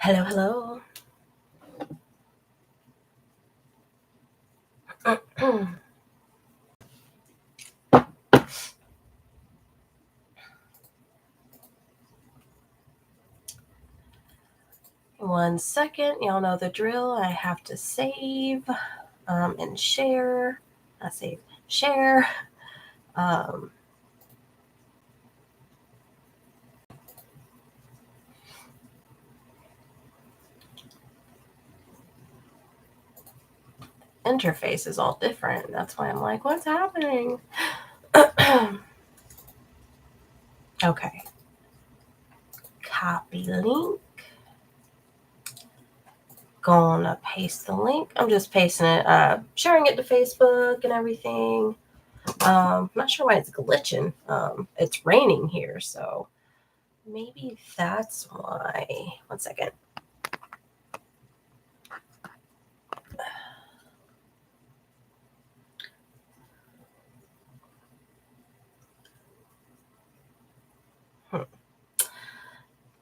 Hello, hello. One second. Y'all know the drill. I have to save and share. Not save, share. Interface is all different. That's why I'm like, what's happening? Okay. Copy link. Gonna paste the link. I'm just pasting it, sharing it to Facebook and everything. Not sure why it's glitching. It's raining here, so maybe that's why. One second.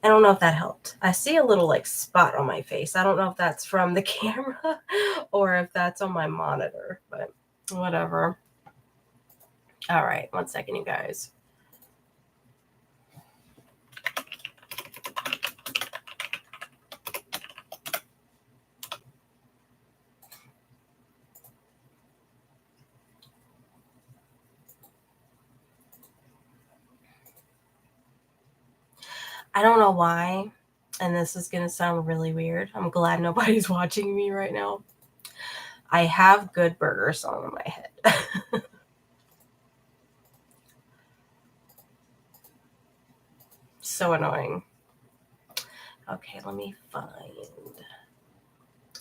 I don't know if that helped. I see a little like spot on my face. I don't know if that's from the camera or if that's on my monitor, but whatever. All right, one second, you guys. I don't know why, and this is going to sound really weird. I'm glad nobody's watching me right now. I have Good Burger song in my head. So annoying. Okay, let me find.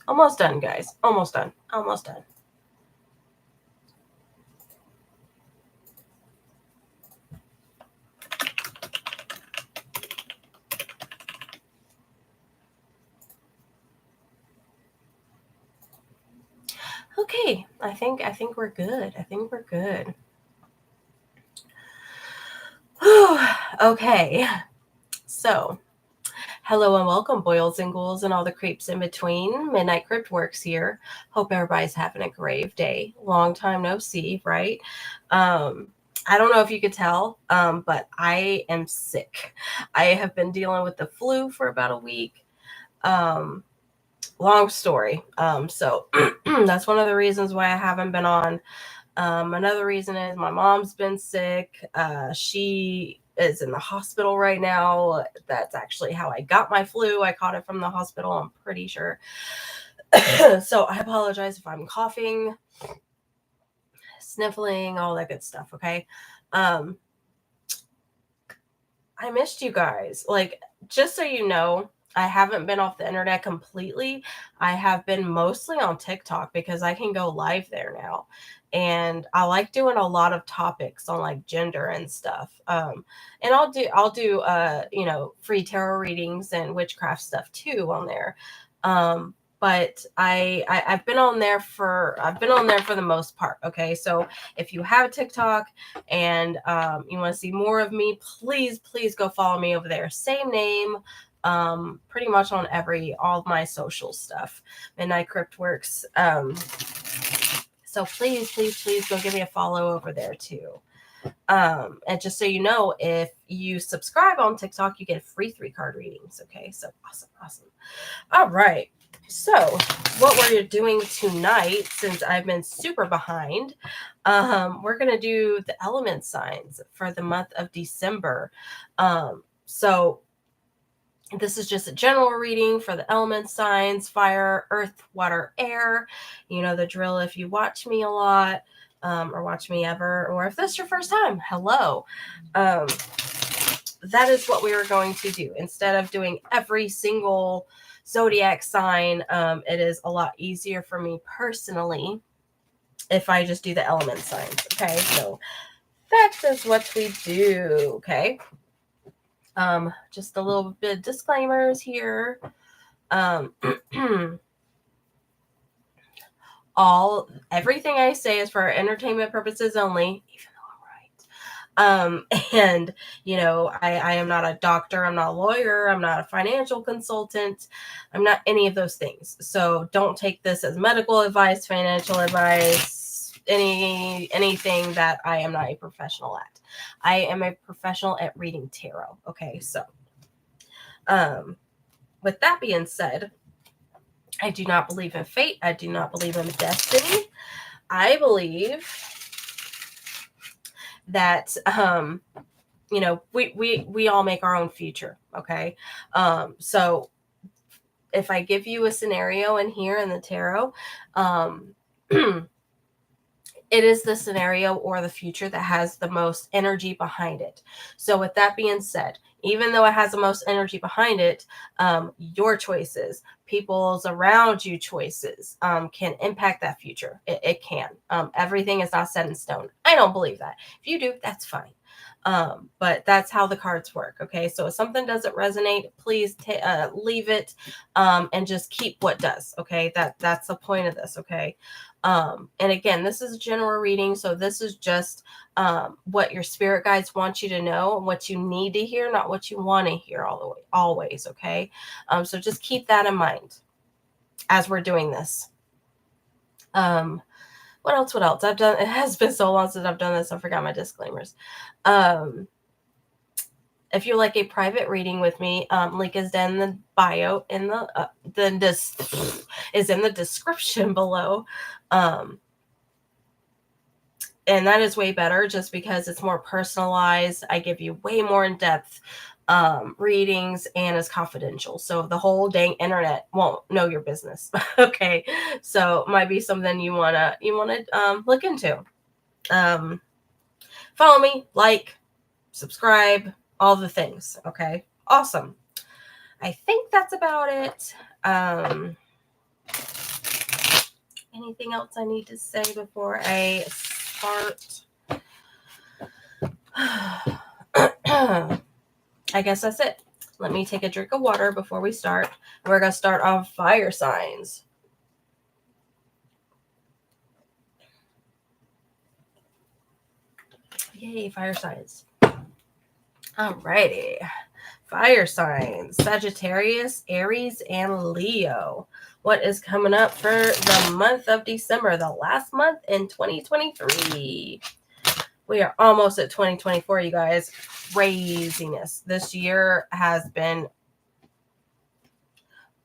Almost done, guys. Almost done. Almost done. Okay, I think we're good. I think we're good. Okay, so hello and welcome, boils and ghouls and all the creeps in between. Midnight Cryptworx here. Hope everybody's having a great day. Long time no see, right? I don't know if you could tell, but I am sick. I have been dealing with the flu for about a week. Long story. So that's one of the reasons why I haven't been on. Another reason is my mom's been sick. She is in the hospital right now. That's actually how I got my flu. I caught it from the hospital, I'm pretty sure. So I apologize if I'm coughing, sniffling, all that good stuff, okay? I missed you guys. Like, just so you know, I haven't been off the internet completely. I have been mostly on TikTok because I can go live there now. And I like doing a lot of topics on like gender and stuff. And I'll do free tarot readings and witchcraft stuff too on there. But I've been on there for the most part. Okay. So if you have TikTok and you want to see more of me, please go follow me over there. Same name. Pretty much on all of my social stuff, Midnight Cryptworx. So please go give me a follow over there too. And just so you know, if you subscribe on TikTok, you get free 3-card readings. Okay, so awesome. All right. So what we're doing tonight, since I've been super behind, we're gonna do the element signs for the month of December. So this is just a general reading for the element signs: fire, earth, water, air. You know the drill if you watch me a lot, or watch me ever, or if this is your first time, hello. That is what we are going to do. Instead of doing every single zodiac sign, it is a lot easier for me personally if I just do the element signs. Okay, so that is what we do. Okay. Just a little bit of disclaimers here. Everything I say is for entertainment purposes only, even though I'm right. And, I am not a doctor. I'm not a lawyer. I'm not a financial consultant. I'm not any of those things. So don't take this as medical advice, financial advice, anything that I am not a professional at. I am a professional at reading tarot. Okay. So, with that being said, I do not believe in fate. I do not believe in destiny. I believe that, we all make our own future. Okay. So if I give you a scenario in here in the tarot, it is the scenario or the future that has the most energy behind it. So with that being said, even though it has the most energy behind it, your choices, people's around you choices, can impact that future. It can. Everything is not set in stone. I don't believe that. If you do, that's fine. But that's how the cards work. Okay. So if something doesn't resonate, please leave it, and just keep what does. Okay. That's the point of this. Okay. And again, this is a general reading. So this is just, what your spirit guides want you to know and what you need to hear, not what you want to hear all the way, always. Okay. So just keep that in mind as we're doing this. What else? I've done, it has been so long since I've done this. I forgot my disclaimers. If you like a private reading with me, link is in the bio, in the is in the description below. And that is way better just because it's more personalized. I give you way more in-depth readings, and it's confidential. So the whole dang internet won't know your business. Okay. So it might be something you wanna look into. Follow me, like, subscribe, all the things. Okay. Awesome. I think that's about it. Anything else I need to say before I start? I guess that's it. Let me take a drink of water before we start. We're going to start on fire signs. Yay, fire signs. Alrighty. Fire signs: Sagittarius, Aries, and Leo. What is coming up for the month of December, the last month in 2023? We are almost at 2024, you guys. Craziness. This year has been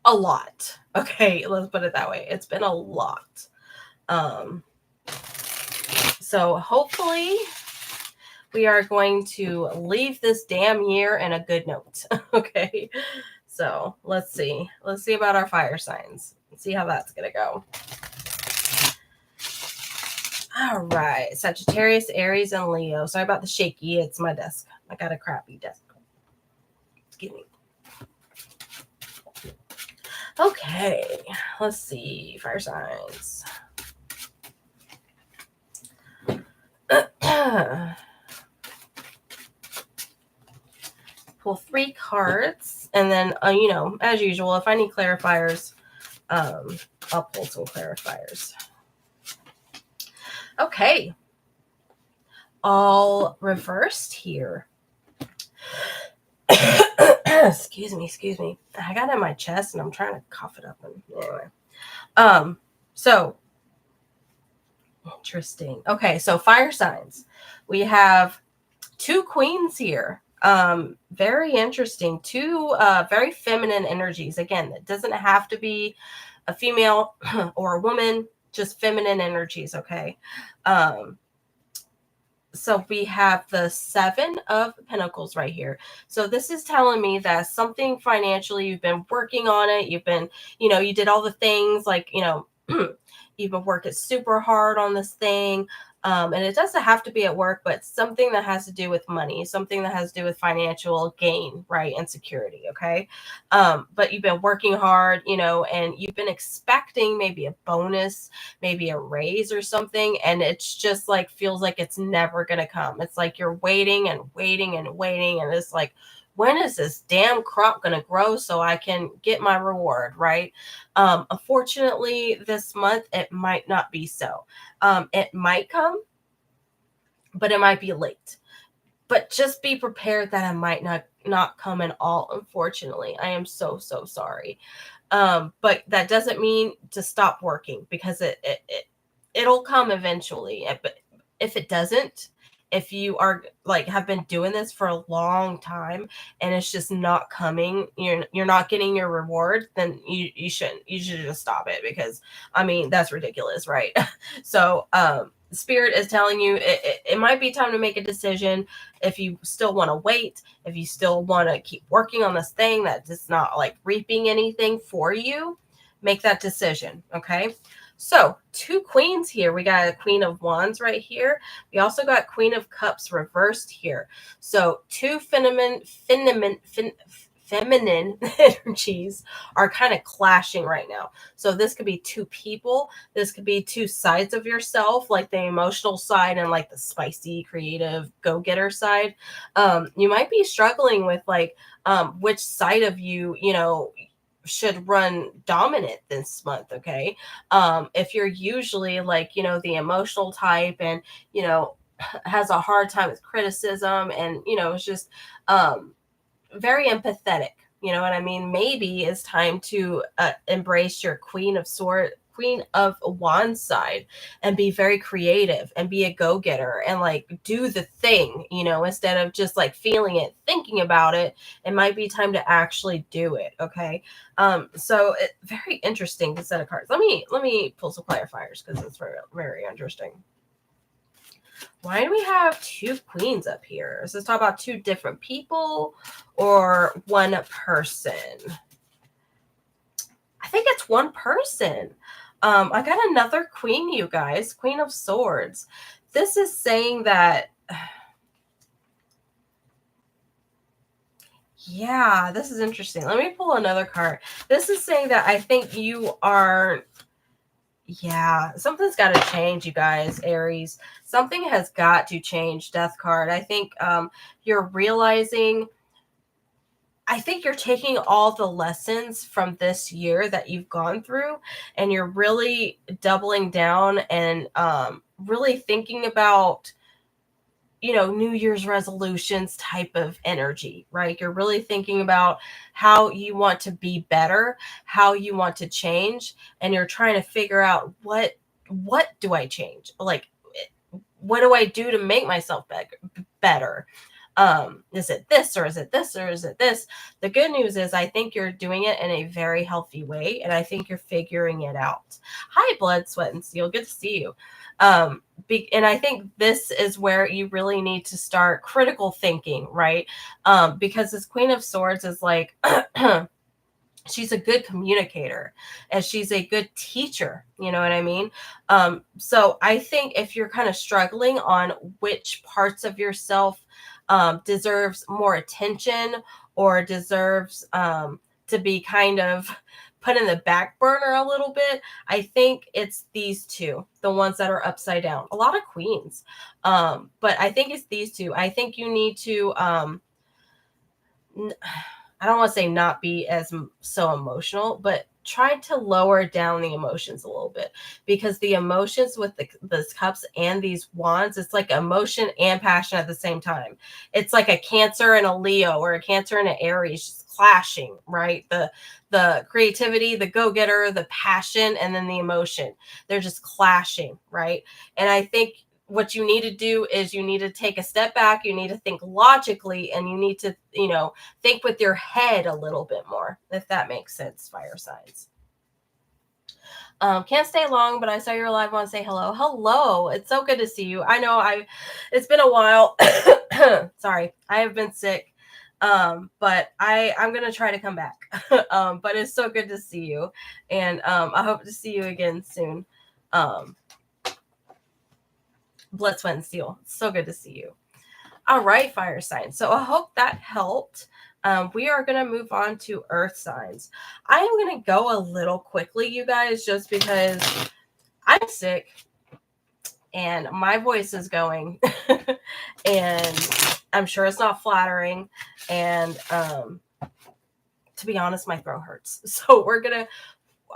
a lot. Okay, let's put it that way. It's been a lot. So hopefully we are going to leave this damn year in a good note. Okay. So let's see. Let's see about our fire signs. Let's see how that's going to go. All right. Sagittarius, Aries, and Leo. Sorry about the shaky. It's my desk. I got a crappy desk. Excuse me. Okay. Let's see. Fire signs. Pull 3 cards, and then as usual, if I need clarifiers, I'll pull some clarifiers. Okay, all reversed here. Excuse me. I got it in my chest, and I'm trying to cough it up. And anyway, so interesting. Okay, so fire signs. We have 2 queens here. Very interesting. 2 very feminine energies. Again, it doesn't have to be a female or a woman, just feminine energies. Okay. So we have the 7 of Pentacles right here. So this is telling me that something financially, you've been working on it. You've been, you did all the things, like, you've been working super hard on this thing. And it doesn't have to be at work, but something that has to do with money, something that has to do with financial gain, right? And security. Okay. But you've been working hard, and you've been expecting maybe a bonus, maybe a raise or something. And it's just like, feels like it's never going to come. It's like you're waiting and waiting and waiting. And it's like, when is this damn crop going to grow so I can get my reward, right? Unfortunately, this month, it might not be so. It might come, but it might be late. but just be prepared that it might not come at all, unfortunately. I am so sorry. But that doesn't mean to stop working, because it'll come eventually. But if it doesn't, if you are like have been doing this for a long time and it's just not coming, you're not getting your reward, then you should just stop it, because I mean, that's ridiculous, right? So spirit is telling you it might be time to make a decision. If you still want to wait, if you still want to keep working on this thing that is not like reaping anything for you, make that decision. Okay. So 2 queens here. We got a Queen of Wands right here. We also got Queen of Cups reversed here. So 2 feminine energies are kind of clashing right now. So this could be 2 people. This could be 2 sides of yourself, like the emotional side and like the spicy, creative, go-getter side. You might be struggling with like which side of you, should run dominant this month. Okay. If you're usually like, the emotional type and, has a hard time with criticism and, it's just very empathetic. You know what I mean? Maybe it's time to embrace your Queen of Wands side and be very creative and be a go-getter and like do the thing, instead of just like feeling it, thinking about it. It might be time to actually do it. Okay. So very interesting to set of cards. Let me pull some clarifiers, because it's very, very interesting. Why do we have 2 queens up here? Is this talk about 2 different people or one person? I think it's one person. I got another queen, you guys. Queen of Swords. This is saying that... Yeah, this is interesting. Let me pull another card. This is saying that I think you are... Yeah, something's got to change, you guys, Aries. Something has got to change, Death card. I think you're realizing... I think you're taking all the lessons from this year that you've gone through, and you're really doubling down and really thinking about, New Year's resolutions type of energy, right? You're really thinking about how you want to be better, how you want to change, and you're trying to figure out what do I change? Like, what do I do to make myself better? Is it this, or is it this, or is it this? The good news is I think you're doing it in a very healthy way, and I think you're figuring it out. Hi, Blood, Sweat, and Steel. Good to see you. And I think this is where you really need to start critical thinking, right? Because this Queen of Swords is like... she's a good communicator and she's a good teacher. You know what I mean? So I think if you're kind of struggling on which parts of yourself deserves more attention or deserves to be kind of put in the back burner a little bit, I think it's these 2, the ones that are upside down. A lot of queens. But I think it's these 2. I think you need to... I don't want to say not be as so emotional, but try to lower down the emotions a little bit, because the emotions with the cups and these wands, it's like emotion and passion at the same time. It's like a Cancer and a Leo, or a Cancer and an Aries just clashing, right? The creativity, the go-getter, the passion, and then the emotion. They're just clashing, right? And I think what you need to do is you need to take a step back. You need to think logically, and you need to, think with your head a little bit more, if that makes sense, fire signs. Can't stay long, but I saw you're live. Want to say hello. Hello. It's so good to see you. I know it's been a while. Sorry. I have been sick. But I'm going to try to come back. But it's so good to see you. And I hope to see you again soon. Blood, Sweat, and Steel. It's so good to see you. All right, fire signs. So I hope that helped. We are going to move on to earth signs. I am going to go a little quickly, you guys, just because I'm sick and my voice is going and I'm sure it's not flattering. And to be honest, my throat hurts. So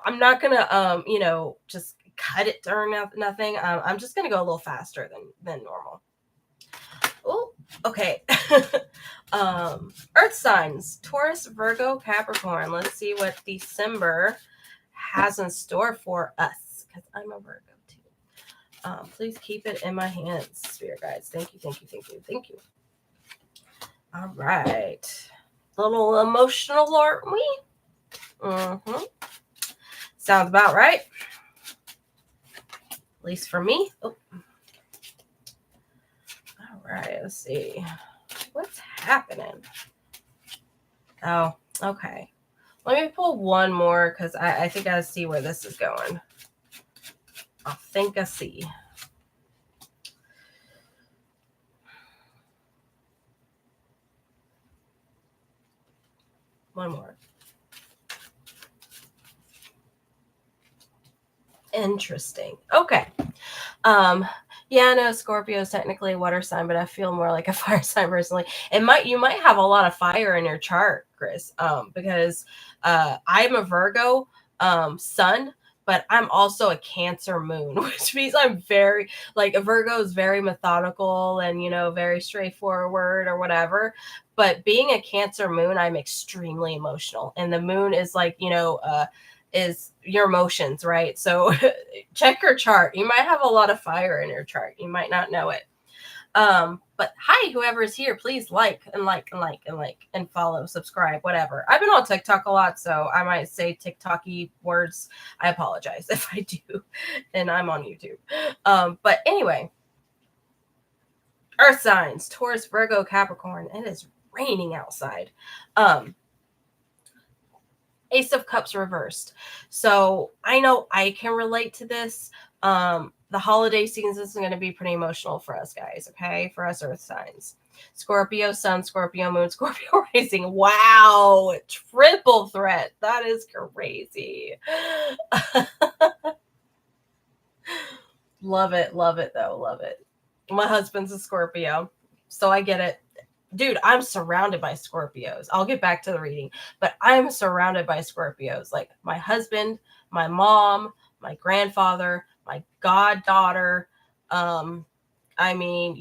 I'm not going to, just cut it or nothing. I'm just going to go a little faster than normal. Oh, Okay. Earth signs, Taurus, Virgo, Capricorn. Let's see what December has in store for us, because I'm a Virgo too. Please keep it in my hands, spirit guides. Thank you, thank you, thank you, thank you. All right. Little emotional, aren't we? Mm-hmm. Sounds about right. At least for me. Oh. All right, let's see. What's happening? Oh, okay. Let me pull one more because I think I see where this is going. I think I see. One more. Interesting. Okay. Yeah, I know Scorpio is technically a water sign, but I feel more like a fire sign personally. You might have a lot of fire in your chart, Chris. Because I'm a Virgo sun, but I'm also a Cancer moon, which means I'm very like a Virgo is very methodical and very straightforward or whatever. But being a Cancer moon, I'm extremely emotional, and the moon is like is your emotions, right? So check your chart. You might have a lot of fire in your chart. You might not know it. But hi, whoever's here, please like and follow, subscribe, whatever. I've been on TikTok a lot, so I might say TikToky words. I apologize if I do, and I'm on YouTube. But anyway, Earth signs, Taurus, Virgo, Capricorn. It is raining outside. Ace of Cups reversed. So I know I can relate to this. The holiday season is going to be pretty emotional for us guys, okay? For us earth signs. Scorpio sun, Scorpio moon, Scorpio rising. Wow. Triple threat. That is crazy. Love it. Love it, though. Love it. My husband's a Scorpio, so I get it. Dude, I'm surrounded by Scorpios. I'll get back to the reading, but I'm surrounded by Scorpios. Like my husband, my mom, my grandfather, my goddaughter. I mean,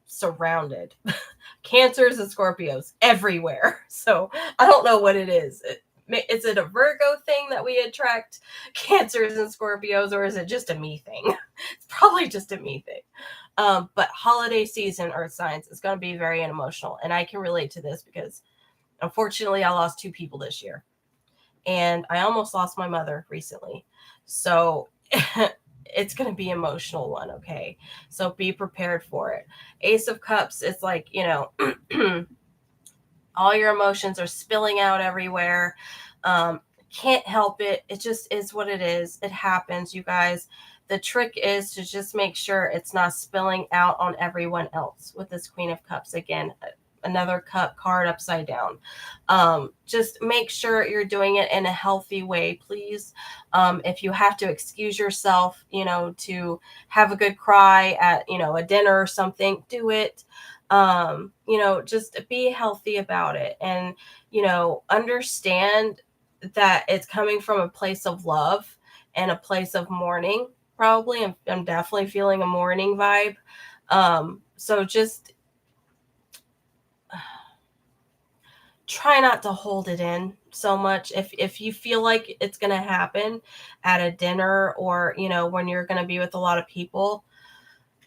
surrounded. Cancers and Scorpios everywhere. So I don't know what it is. Is it a Virgo thing that we attract Cancers and Scorpios, or is it just a me thing? It's probably just a me thing. But holiday season, earth signs, is going to be very emotional. And I can relate to this because unfortunately I lost 2 people this year. And I almost lost my mother recently. So it's going to be an emotional one, okay? So be prepared for it. Ace of Cups, it's like, all your emotions are spilling out everywhere. Can't help it. It just is what it is. It happens, you guys. The trick is to just make sure it's not spilling out on everyone else with this Queen of Cups. Again, another cup card upside down. Just make sure you're doing it in a healthy way, please. If you have to excuse yourself, to have a good cry at, a dinner or something, do it. Just be healthy about it and, understand that it's coming from a place of love and a place of mourning. Probably I'm definitely feeling a mourning vibe. So just try not to hold it in so much. If you feel like it's going to happen at a dinner or, when you're going to be with a lot of people,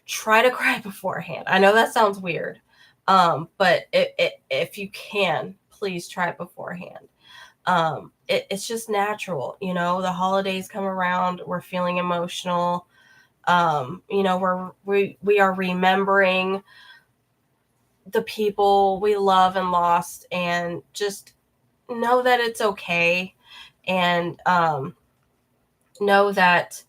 try to cry beforehand. I know that sounds weird. But if you can, please try it beforehand. It's just natural, the holidays come around, we're feeling emotional. We are remembering the people we love and lost, and just know that it's okay. And know that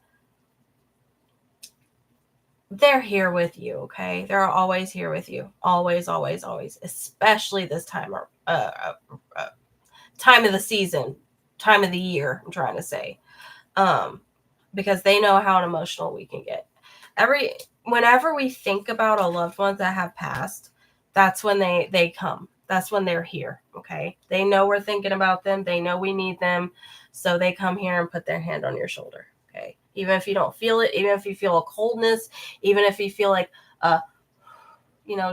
they're here with you, okay? They're always here with you. Always, always, always. Especially this time time of the season, time of the year, I'm trying to say. Because they know how emotional we can get. Whenever we think about a loved ones that have passed, that's when they come. That's when they're here, okay? They know we're thinking about them. They know we need them. So they come here and put their hand on your shoulder, okay? Even if you don't feel it, even if you feel a coldness, even if you feel like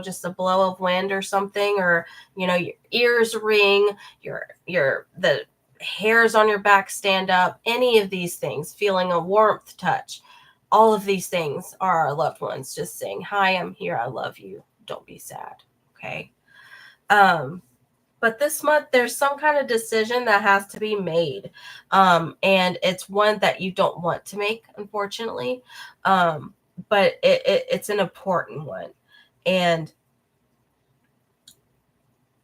just a blow of wind or something, or, your ears ring, the hairs on your back stand up, any of these things, feeling a warmth touch, all of these things are our loved ones just saying, hi, I'm here. I love you. Don't be sad. Okay. But this month there's some kind of decision that has to be made. And it's one that you don't want to make, unfortunately. But it's an important one. And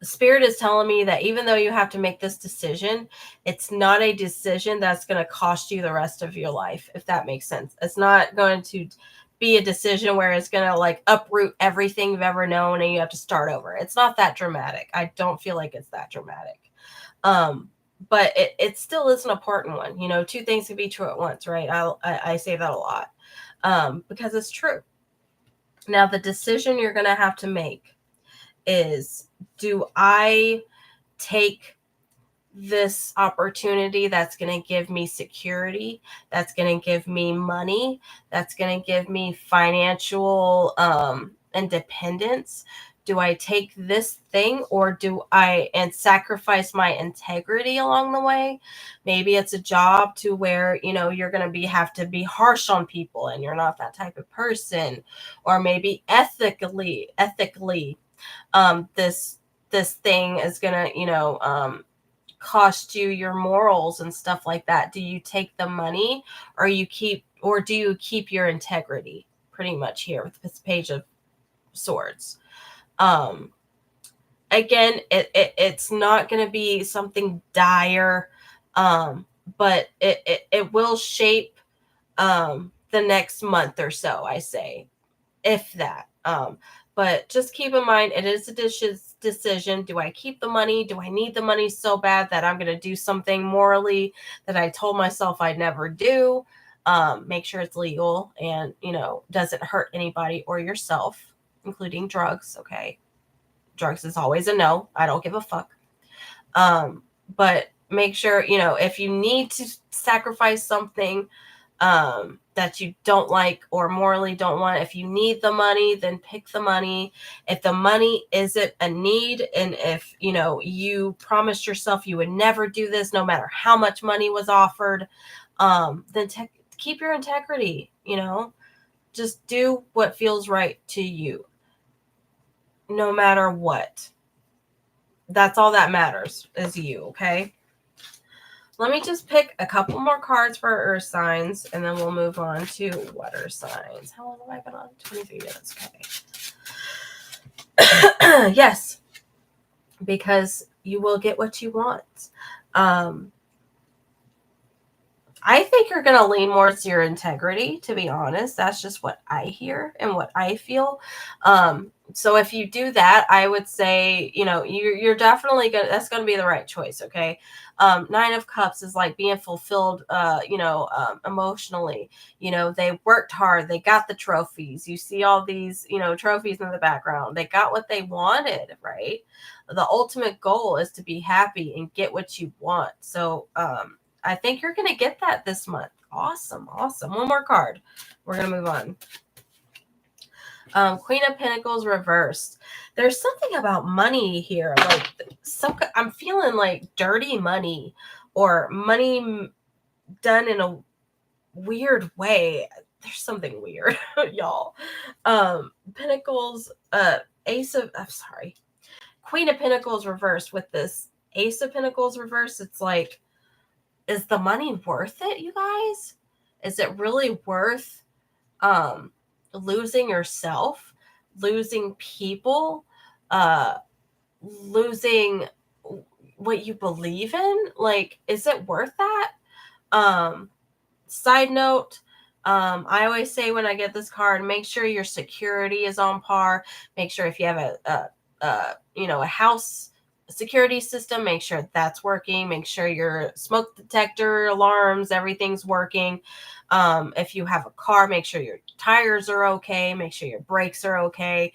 Spirit is telling me that even though you have to make this decision, it's not a decision that's going to cost you the rest of your life, if that makes sense. It's not going to be a decision where it's going to like uproot everything you've ever known and you have to start over. It's not that dramatic. I don't feel like it's that dramatic. But it still is an important one. Two things can be true at once, right? I say that a lot because it's true. Now, the decision you're going to have to make is, do I take this opportunity that's going to give me security, that's going to give me money, that's going to give me financial independence? Do I take this thing, or do I sacrifice my integrity along the way? Maybe it's a job to where, you're going to have to be harsh on people and you're not that type of person. Or maybe ethically, this thing is gonna cost you your morals and stuff like that. Do you take the money, or do you keep your integrity? Pretty much here with this Page of Swords. Again, it's not gonna be something dire, but it will shape the next month or so, I say, if that. But just keep in mind, it is a decision. Do I keep the money? Do I need the money so bad that I'm going to do something morally that I told myself I'd never do? Make sure it's legal and, doesn't hurt anybody or yourself, including drugs. Okay. Drugs is always a no. I don't give a fuck. But make sure, if you need to sacrifice something, that you don't like or morally don't want. If you need the money, then pick the money. If the money isn't a need, and if, you promised yourself you would never do this, no matter how much money was offered, then keep your integrity, just do what feels right to you, no matter what. That's all that matters is you. Okay. Let me just pick a couple more cards for earth signs, and then we'll move on to water signs. How long have I been on? 23 minutes. Okay. Yes, because you will get what you want. I think you're going to lean more to your integrity, to be honest. That's just what I hear and what I feel. So if you do that, I would say, you're definitely that's going to be the right choice. Okay. 9 of Cups is like being fulfilled, emotionally. They worked hard. They got the trophies. You see all these, trophies in the background. They got what they wanted, right? The ultimate goal is to be happy and get what you want. So, I think you're going to get that this month. Awesome. One more card. We're going to move on. Queen of Pentacles reversed. There's something about money here. Like, I'm feeling like dirty money, or money done in a weird way. There's something weird, y'all. Pentacles, Queen of Pentacles reversed with this Ace of Pentacles reversed. It's like, is the money worth it, you guys? Is it really worth losing yourself, losing people, losing what you believe in? Like, is it worth that? Side note, I always say when I get this card, make sure your security is on par. Make sure if you have a house security system, make sure that's working. Make sure your smoke detector alarms, everything's working. If you have a car, make sure your tires are okay. Make sure your brakes are okay.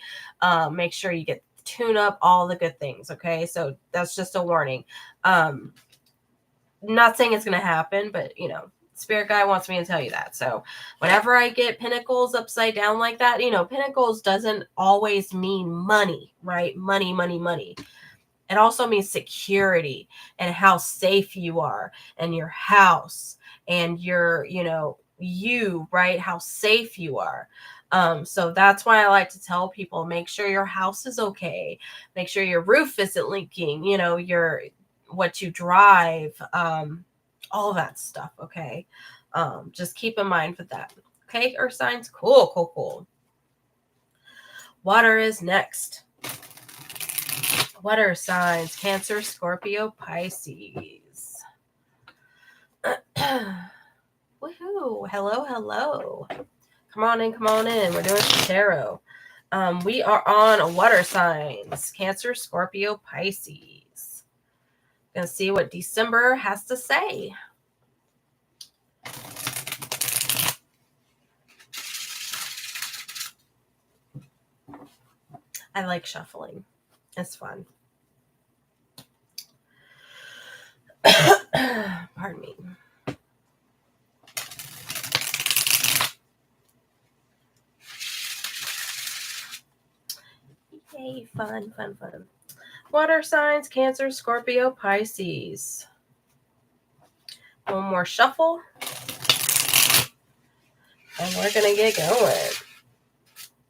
Make sure you get the tune up, all the good things. Okay. So that's just a warning. Not saying it's going to happen, but Spirit guide wants me to tell you that. So whenever I get pentacles upside down like that, pentacles doesn't always mean money, right? Money, money, money. It also means security and how safe you are and your house and your, right? How safe you are. So that's why I like to tell people, make sure your house is okay. Make sure your roof isn't leaking, what you drive, all that stuff. Okay. Just keep in mind with that. Okay. Earth signs. Cool, cool, cool. Water is next. Water signs, Cancer, Scorpio, Pisces. Woohoo. Hello, hello. Come on in, come on in. We're doing some tarot. We are on water signs, Cancer, Scorpio, Pisces. Gonna see what December has to say. I like shuffling. It's fun. Pardon me. Yay, fun, fun, fun. Water signs, Cancer, Scorpio, Pisces. One more shuffle. And we're going to get going.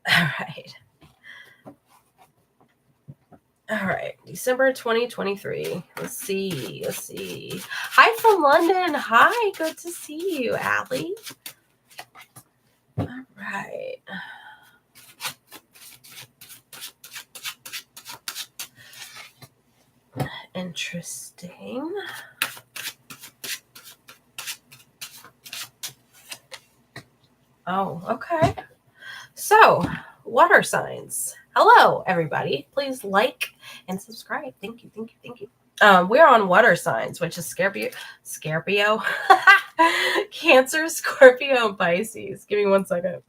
All right. All right. December 2023. Let's see. Hi from London. Hi. Good to see you, Allie. All right. Interesting. Oh, okay. So, water signs. Hello, everybody. Please like and subscribe. Thank you, thank you, thank you. We're on water signs, which is Scorpio, Cancer, Scorpio, and Pisces. Give me 1 second.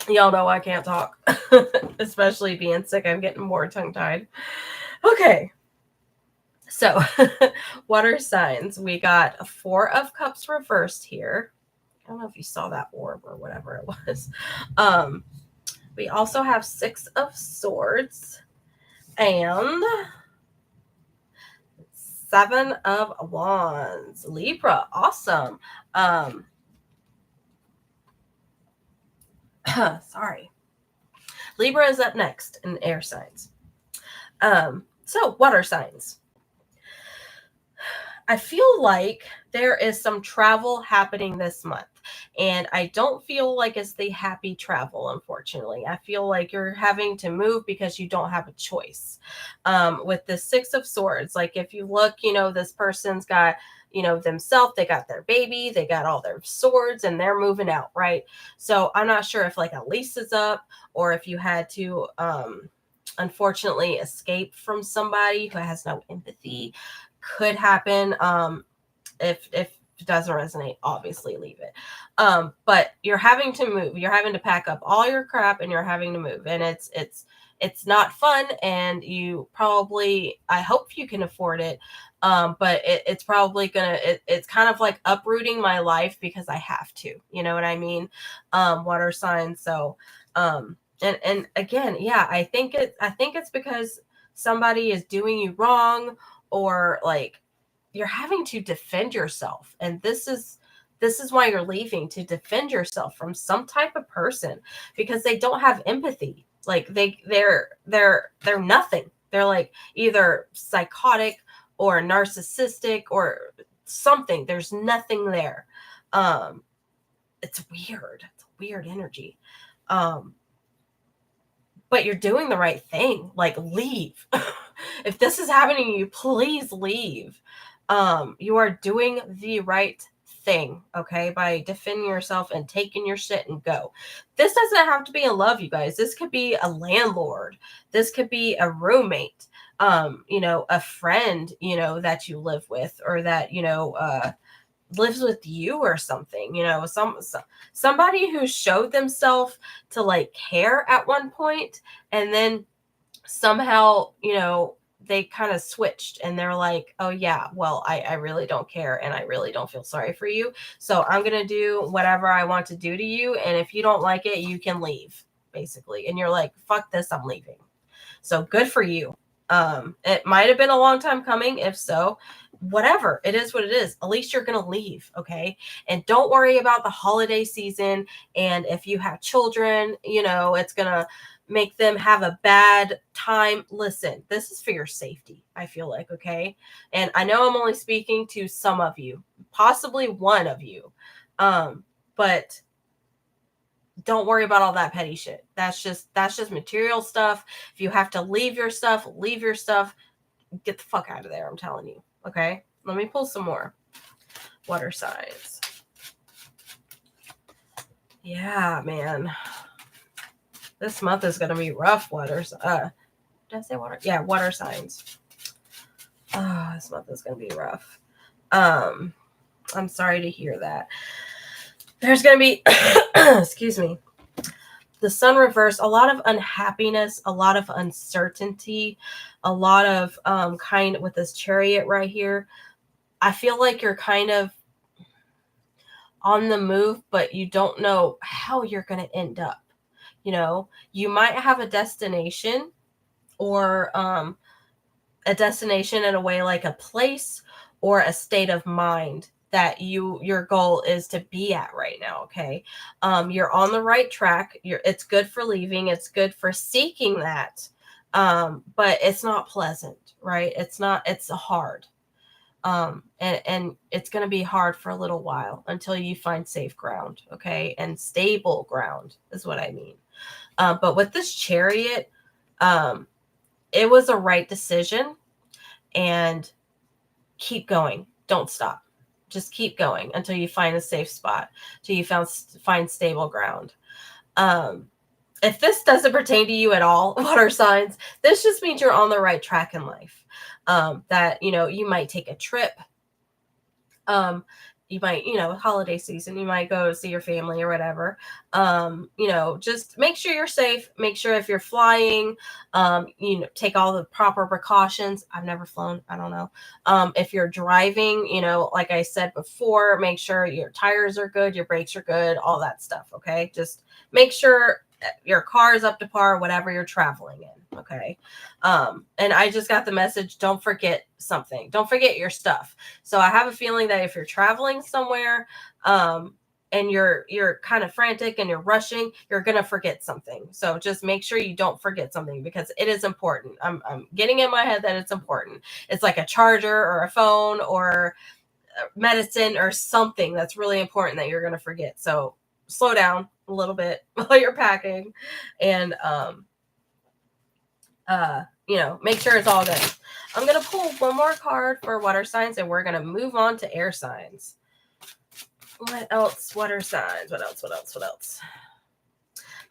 Y'all know I can't talk, especially being sick. I'm getting more tongue-tied. Okay. So, water signs. We got a 4 of Cups reversed here. I don't know if you saw that orb or whatever it was. We also have 6 of Swords and 7 of Wands. Libra, awesome. Sorry. Libra is up next in air signs. So water signs. I feel like there is some travel happening this month, and I don't feel like it's the happy travel, unfortunately. I feel like you're having to move because you don't have a choice. With the 6 of Swords, like if you look, this person's got, themselves, they got their baby, they got all their swords, and they're moving out, right? So I'm not sure if like a lease is up or if you had to, unfortunately escape from somebody who has no empathy. Could happen. If it doesn't resonate, obviously leave it. But you're having to move. You're having to pack up all your crap and you're having to move. And it's not fun. And you probably, I hope you can afford it. But it's probably it's kind of like uprooting my life because I have to, you know what I mean? Water signs. So, and again, yeah, I think it's because somebody is doing you wrong, or like you're having to defend yourself. And this is why you're leaving, to defend yourself from some type of person, because they don't have empathy. Like they're nothing. They're like either psychotic or narcissistic or something. There's nothing there. It's weird. It's a weird energy. But you're doing the right thing. Like, leave. If this is happening to you, please leave. You are doing the right thing, okay, by defending yourself and taking your shit and go. This doesn't have to be in love, you guys. This could be a landlord. This could be a roommate, a friend, that you live with, or that, lives with you or something, somebody who showed themselves to like care at one point, and then somehow, they kind of switched and they're like, oh yeah, well, I really don't care and I really don't feel sorry for you. So I'm going to do whatever I want to do to you. And if you don't like it, you can leave, basically. And you're like, fuck this, I'm leaving. So good for you. It might have been a long time coming. If so, whatever, it is what it is. At least you're going to leave. Okay. And don't worry about the holiday season. And if you have children, it's going to make them have a bad time. Listen, this is for your safety, I feel like. Okay. And I know I'm only speaking to some of you, possibly one of you. But don't worry about all that petty shit. That's just material stuff. If you have to leave your stuff, get the fuck out of there. I'm telling you. Okay. Let me pull some more water signs. Yeah, man. This month is going to be rough. Did I say water? Yeah, water signs. This month is going to be rough. I'm sorry to hear that. There's going to be, excuse me, the sun reverse, a lot of unhappiness, a lot of uncertainty, a lot of kind of with this Chariot right here. I feel like you're kind of on the move, but you don't know how you're going to end up. You might have a destination or a destination in a way like a place or a state of mind that your goal is to be at right now. Okay. You're on the right track. It's good for leaving. It's good for seeking that. But it's not pleasant, right? It's hard. And it's going to be hard for a little while until you find safe ground. Okay. And stable ground is what I mean. But with this Chariot, it was a right decision, and keep going. Don't stop. Just keep going until you find a safe spot, till you find stable ground. If this doesn't pertain to you at all, water signs, this just means you're on the right track in life. That, you might take a trip. You might, holiday season, you might go see your family or whatever. Just make sure you're safe. Make sure if you're flying, take all the proper precautions. I've never flown. I don't know. If you're driving, like I said before, make sure your tires are good, your brakes are good, all that stuff. Okay. Just make sure your car is up to par, whatever you're traveling in. Okay. And I just got the message, don't forget something. Don't forget your stuff. So I have a feeling that if you're traveling somewhere, and you're kind of frantic and you're rushing, you're going to forget something. So just make sure you don't forget something, because it is important. I'm getting in my head that it's important. It's like a charger or a phone or medicine or something that's really important that you're going to forget. So slow down a little bit while you're packing, and make sure it's all good. I'm going to pull one more card for water signs, and we're going to move on to air signs. What else? Water signs. What else?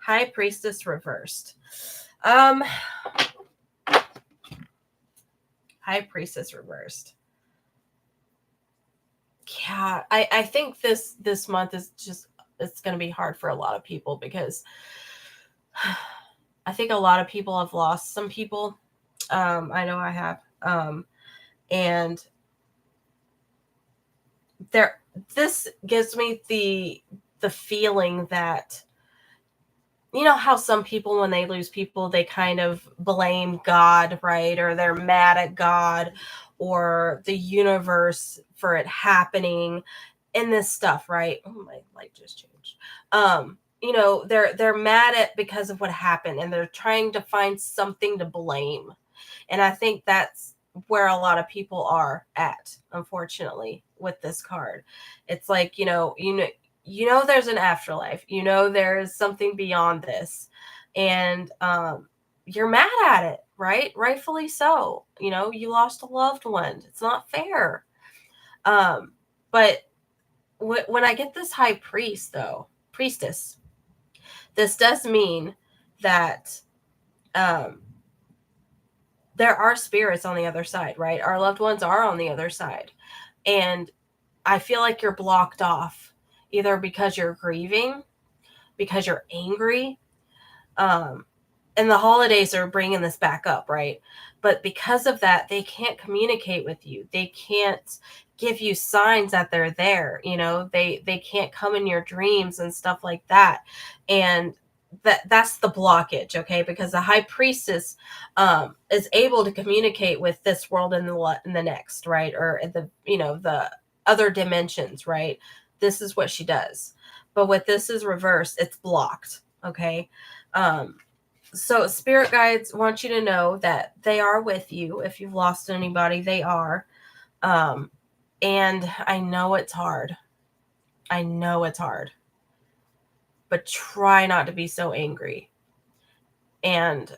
High Priestess reversed. High Priestess reversed. Yeah, I think this month is just, it's going to be hard for a lot of people, because I think a lot of people have lost some people. I know I have. And this gives me the feeling that, how some people, when they lose people, they kind of blame God, right? Or they're mad at God or the universe for it happening and this stuff, right? Oh, my light just changed. They're mad at because of what happened, and they're trying to find something to blame. And I think that's where a lot of people are at, unfortunately, with this card. It's like, there's an afterlife, there's something beyond this, and you're mad at it, right? Rightfully so. You lost a loved one. It's not fair. But when I get this high priestess, this does mean that there are spirits on the other side, right? Our loved ones are on the other side. And I feel like you're blocked off, either because you're grieving, because you're angry, and the holidays are bringing this back up, right? But because of that, they can't communicate with you. They can't give you signs that they're there. They can't come in your dreams and stuff like that. And that's the blockage, okay? Because the high priestess is able to communicate with this world and the next, right? Or the other dimensions, right? This is what she does. But with this is reversed, it's blocked, okay? So spirit guides want you to know that they are with you. If you've lost anybody, they are. And I know it's hard. I know it's hard. But try not to be so angry. And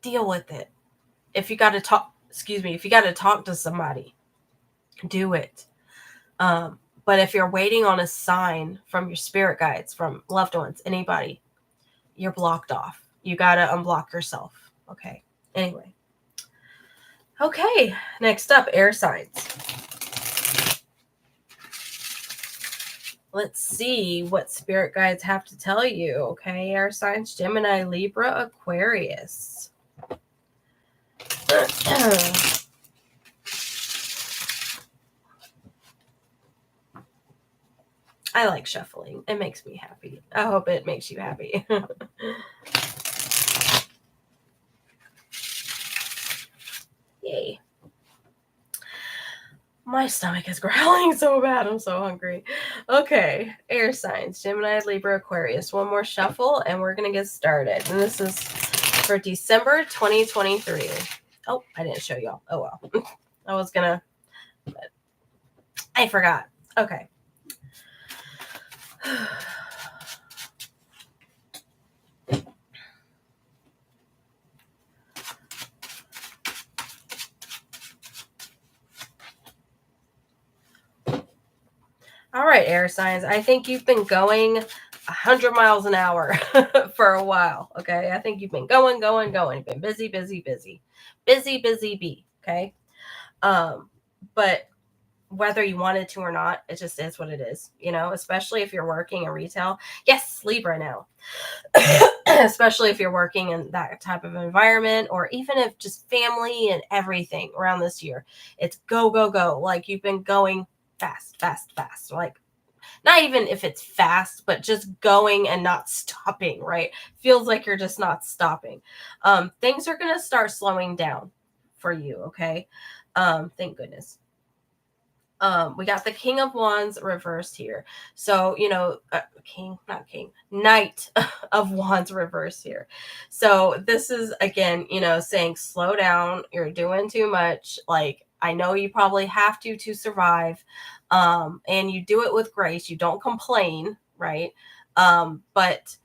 deal with it. If you got to talk, if you got to talk to somebody, do it. But if you're waiting on a sign from your spirit guides, from loved ones, anybody, you're blocked off. You got to unblock yourself. Okay. Anyway. Okay. Next up, air signs. Let's see what spirit guides have to tell you. Okay. Air signs, Gemini, Libra, Aquarius. I like shuffling. It makes me happy. I hope it makes you happy. Yay. My stomach is growling so bad. I'm so hungry. Okay. Air signs, Gemini, Libra, Aquarius. One more shuffle and we're going to get started. And this is for December 2023. Oh, I didn't show y'all. Oh, well. I was going to, but I forgot. Okay. All right, air signs. I think you've been going 100 miles an hour for a while. Okay. I think you've been going. You've been busy. Bee. Okay. But whether you wanted to or not, it just is what it is, especially if you're working in retail. Yes, Libra now. Especially if you're working in that type of environment, or even if just family and everything around this year, it's go. Like you've been going fast. Like not even if it's fast, but just going and not stopping, right? Feels like you're just not stopping. Things are going to start slowing down for you. Okay. Thank goodness. We got the King of Wands reversed here. So, Knight of Wands reversed here. So this is, again, saying slow down. You're doing too much. Like, I know you probably have to survive. And you do it with grace. You don't complain, right? But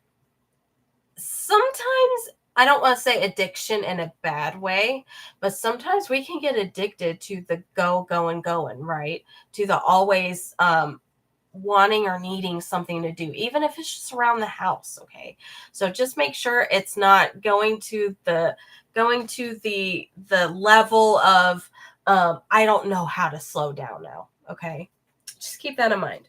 sometimes, I don't want to say addiction in a bad way, but sometimes we can get addicted to the going, right? To the always wanting or needing something to do, even if it's just around the house. Okay. So just make sure it's not going to the level of I don't know how to slow down now. Okay. Just keep that in mind.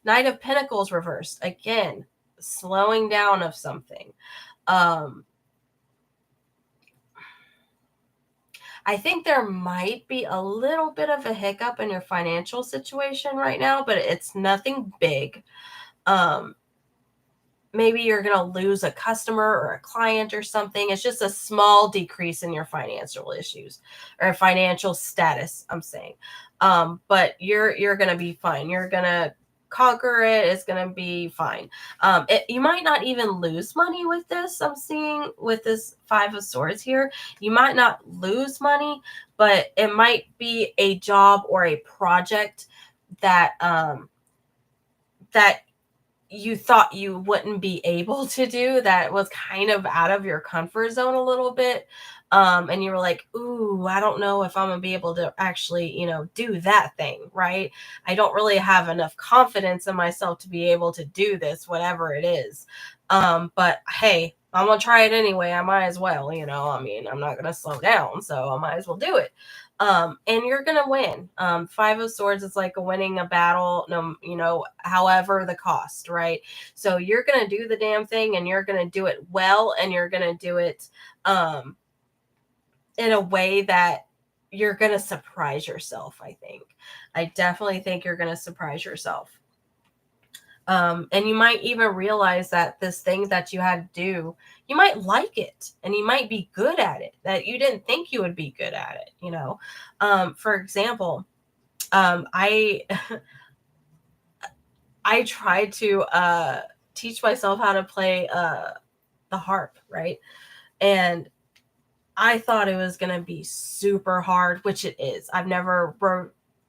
Knight of Pentacles reversed. Again, slowing down of something. I think there might be a little bit of a hiccup in your financial situation right now, but it's nothing big. Maybe you're going to lose a customer or a client or something. It's just a small decrease in your financial issues or financial status, I'm saying. But you're going to be fine. You're going to conquer it. It's going to be fine. You might not even lose money with this. I'm seeing with this Five of Swords here, you might not lose money, but it might be a job or a project that that you thought you wouldn't be able to do, that was kind of out of your comfort zone a little bit. And you were like, ooh, I don't know if I'm gonna be able to actually, do that thing, right? I don't really have enough confidence in myself to be able to do this, whatever it is. But hey, I'm going to try it anyway. I might as well, you know, I mean, I'm not going to slow down, so I might as well do it. And you're going to win. Five of Swords is like winning a battle, no, you know, however the cost, right? So you're going to do the damn thing, and you're going to do it well, and you're going to do it in a way that you're going to surprise yourself, I think. I definitely think you're going to surprise yourself. And you might even realize that this thing that you had to do, you might like it, and you might be good at it that you didn't think you would be good at it, you know. For example, I I tried to teach myself how to play the harp, right? And I thought it was going to be super hard, which it is. I've never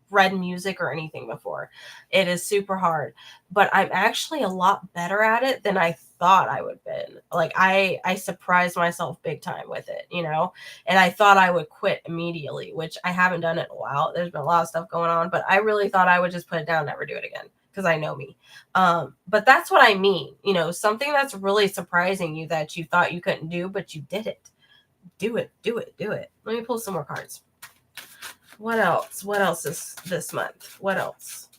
read music or anything before. It is super hard, but I'm actually a lot better at it than I thought I would been. Like I surprised myself big time with it, you know, and I thought I would quit immediately, which I haven't done it in a while. There's been a lot of stuff going on, but I really thought I would just put it down, never do it again, because I know me. But that's what I mean, you know, something that's really surprising you that you thought you couldn't do, but you did it. Do it, do it, do it. Let me pull some more cards. What else? What else is this month? What else?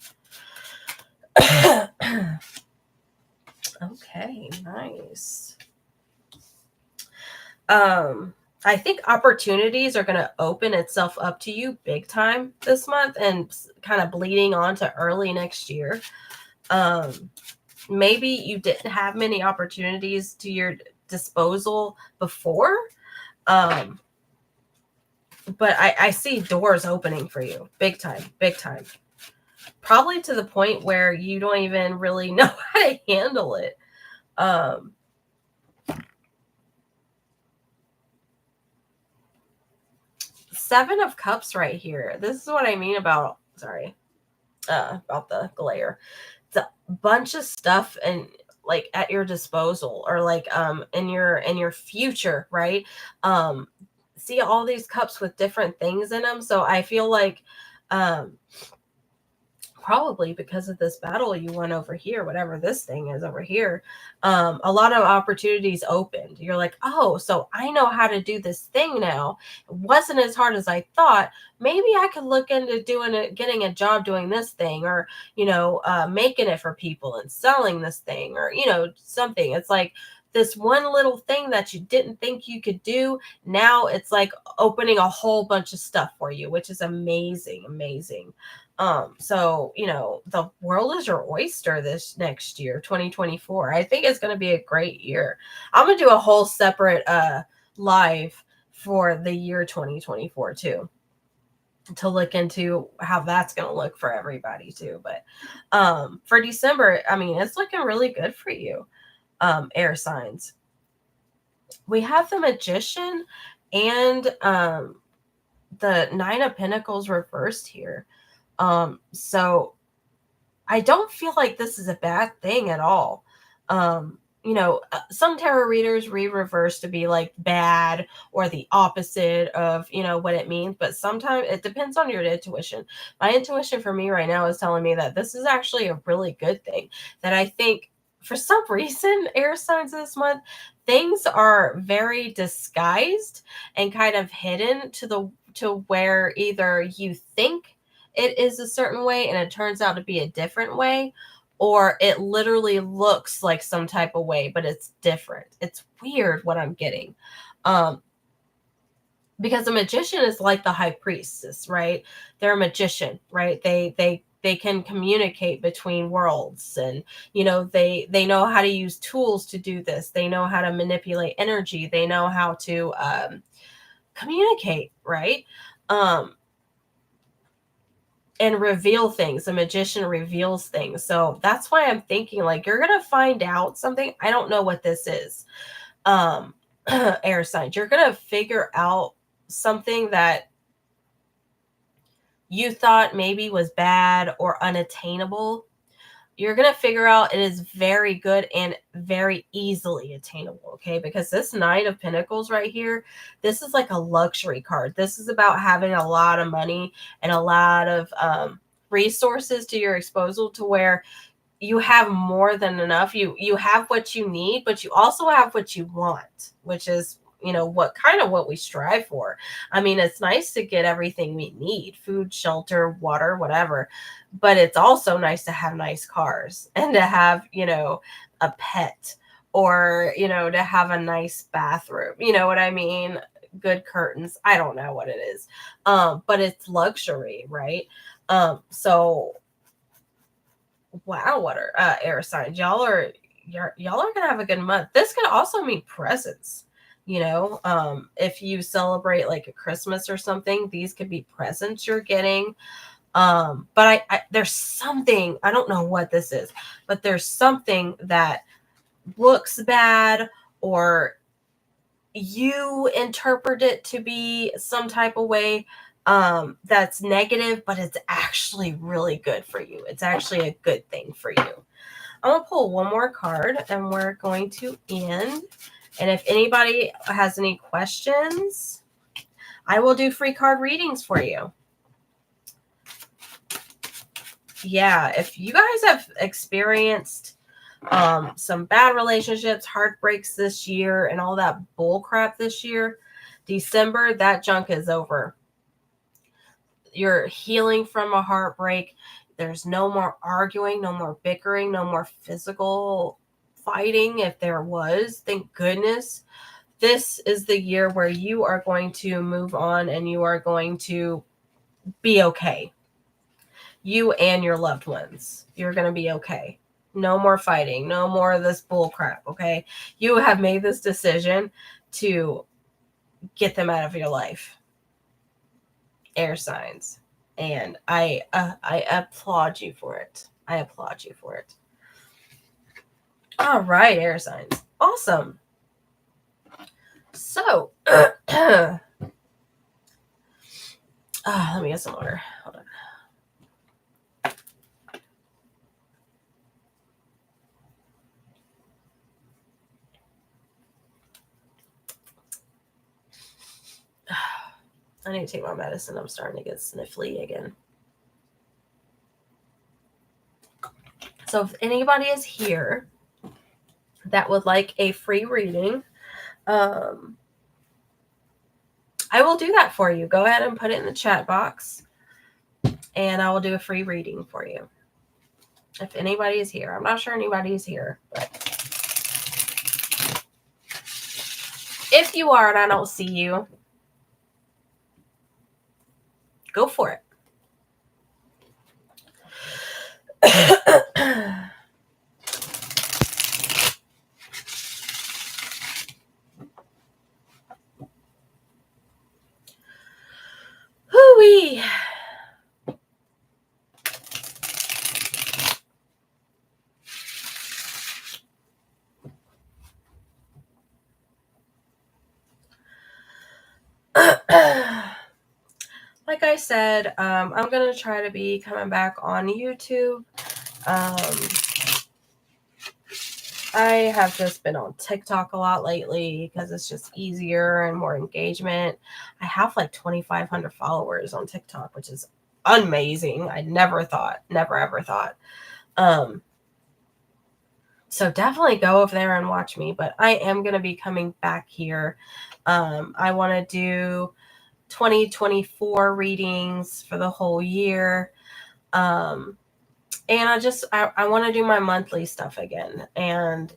Okay, nice. I think opportunities are going to open itself up to you big time this month and kind of bleeding on to early next year. Maybe you didn't have many opportunities to your disposal before. But I see doors opening for you big time, big time. Probably to the point where you don't even really know how to handle it. Seven of Cups right here. This is what I mean about, about the glare. It's a bunch of stuff and like at your disposal, or like in your future, right? See all these cups with different things in them. So I feel like probably because of this battle you won over here, whatever this thing is over here, a lot of opportunities opened. You're like, oh, so I know how to do this thing now. It wasn't as hard as I thought. Maybe I could look into doing it, getting a job doing this thing, or, you know, making it for people and selling this thing, or, you know, something. It's like this one little thing that you didn't think you could do. Now it's like opening a whole bunch of stuff for you, which is amazing, amazing. So, you know, the world is your oyster this next year, 2024. I think it's going to be a great year. I'm going to do a whole separate live for the year 2024 too, to look into how that's going to look for everybody too. But for December, I mean, it's looking really good for you, air signs. We have the Magician and the Nine of Pentacles reversed here. So I don't feel like this is a bad thing at all. You know, some tarot readers read reverse to be like bad or the opposite of, you know, what it means, but sometimes it depends on your intuition. My intuition for me right now is telling me that this is actually a really good thing, that I think for some reason, air signs this month, things are very disguised and kind of hidden to where either you think it is a certain way and it turns out to be a different way, or it literally looks like some type of way, but it's different. It's weird what I'm getting. Because a magician is like the high priestess, right? They're a magician, right? They can communicate between worlds, and you know, they know how to use tools to do this. They know how to manipulate energy. They know how to communicate, right? And reveal things. A magician reveals things. So that's why I'm thinking like you're going to find out something. I don't know what this is. Air signs. You're going to figure out something that you thought maybe was bad or unattainable. You're going to figure out it is very good and very easily attainable, okay? Because this Nine of Pentacles right here, this is like a luxury card. This is about having a lot of money and a lot of resources to your disposal, to where you have more than enough. You have what you need, but you also have what you want, which is, what we strive for. I mean, it's nice to get everything we need, food, shelter, water, whatever, but it's also nice to have nice cars and to have, a pet, or, to have a nice bathroom. You know what I mean? Good curtains. I don't know what it is. But it's luxury, right? So wow, what are air signs? Y'all are gonna have a good month. This could also mean presents. If you celebrate like a Christmas or something, these could be presents you're getting. But I there's something, I don't know what this is, but there's something that looks bad, or you interpret it to be some type of way that's negative, but it's actually really good for you. It's actually a good thing for you. I'm gonna pull one more card and we're going to end. And if anybody has any questions, I will do free card readings for you. Yeah, if you guys have experienced some bad relationships, heartbreaks this year, and all that bull crap this year, December, that junk is over. You're healing from a heartbreak. There's no more arguing, no more bickering, no more physical fighting. If there was, thank goodness. This is the year where you are going to move on and you are going to be okay. You and your loved ones, you're going to be okay. No more fighting. No more of this bull crap. Okay. You have made this decision to get them out of your life. Air signs. And I applaud you for it. I applaud you for it. All right, air signs. Awesome. So, let me get some water. Hold on. I need to take my medicine. I'm starting to get sniffly again. So if anybody is here that would like a free reading, I will do that for you. Go ahead and put it in the chat box, and I will do a free reading for you. If anybody is here. I'm not sure anybody is here, but if you are and I don't see you, go for it. Hoo-wee. Like I said, I'm going to try to be coming back on YouTube. I have just been on TikTok a lot lately because it's just easier and more engagement. I have like 2,500 followers on TikTok, which is amazing. I never ever thought. So definitely go over there and watch me, but I am going to be coming back here. I want to do 2024 readings for the whole year. And I want to do my monthly stuff again. And,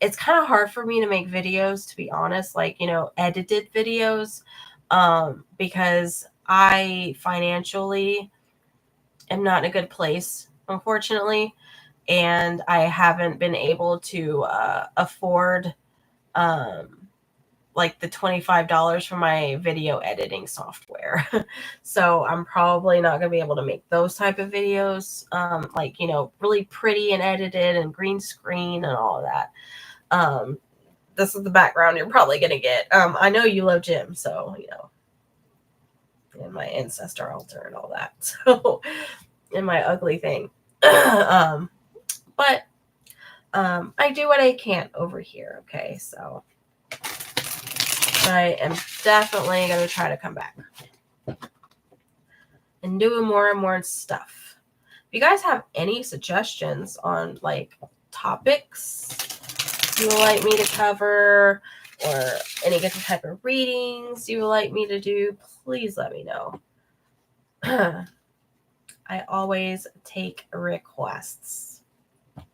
it's kind of hard for me to make videos, to be honest, like, edited videos, because I financially am not in a good place, unfortunately. And I haven't been able to afford like the $25 for my video editing software. So I'm probably not going to be able to make those type of videos, like, really pretty and edited and green screen and all of that. This is the background you're probably going to get. I know you love Jim, so, and my ancestor altar and all that. So, and my ugly thing. But I do what I can over here. Okay. So I am definitely going to try to come back and doing more and more stuff. you guys have any suggestions on like topics you would like me to cover, or any different type of readings you would like me to do, please let me know. I always take requests. Let's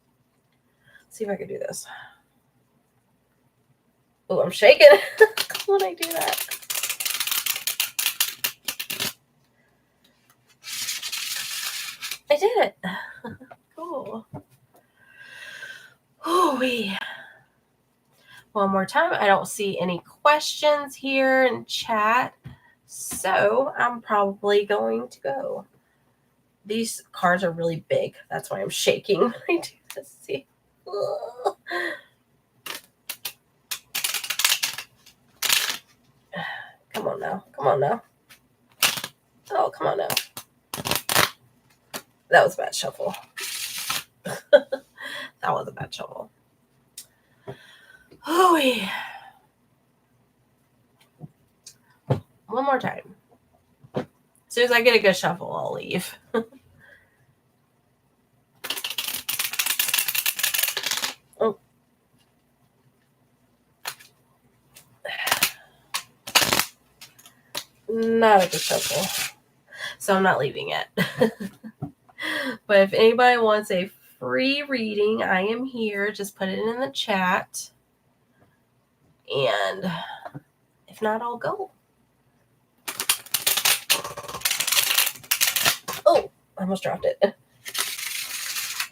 see if I can do this. Oh, I'm shaking when I do that. I did it. Cool. Ooh-wee. One more time. I don't see any questions here in chat, so I'm probably going to go. These cards are really big. That's why I'm shaking when I do this. See? Ugh. Come on now. Come on now. Oh, come on now. That was a bad shuffle. That was a bad shuffle. Oh, yeah. One more time. As soon as I get a good shuffle, I'll leave. Oh. Not a good shuffle. So I'm not leaving yet. But if anybody wants a free reading, I am here. Just put it in the chat. And if not, I'll go. Oh, I almost dropped it.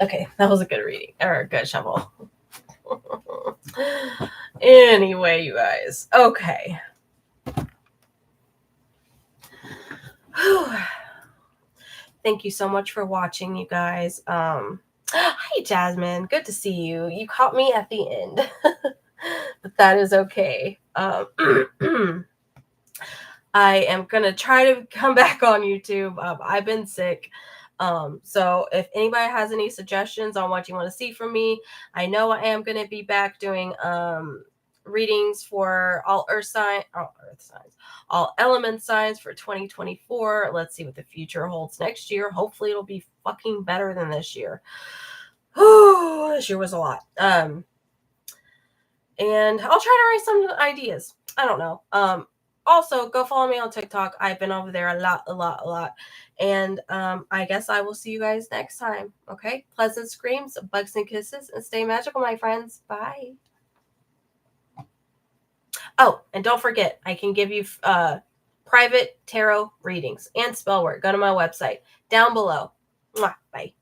Okay, that was a good reading, or a good shuffle. Anyway, you guys. Okay. Thank you so much for watching, you guys. Hi, Jasmine. Good to see you. You caught me at the end. But that is okay. I am going to try to come back on YouTube. I've been sick. So if anybody has any suggestions on what you want to see from me, I know I am going to be back doing readings for all element signs for 2024. Let's see what the future holds next year. Hopefully it'll be fucking better than this year. Oh, this year was a lot. And I'll try to write some ideas. I don't know. Also, go follow me on TikTok. I've been over there a lot. And I guess I will see you guys next time. Okay? Pleasant screams, bugs and kisses, and stay magical, my friends. Bye. Oh, and don't forget, I can give you private tarot readings and spell work. Go to my website down below. Mwah, bye.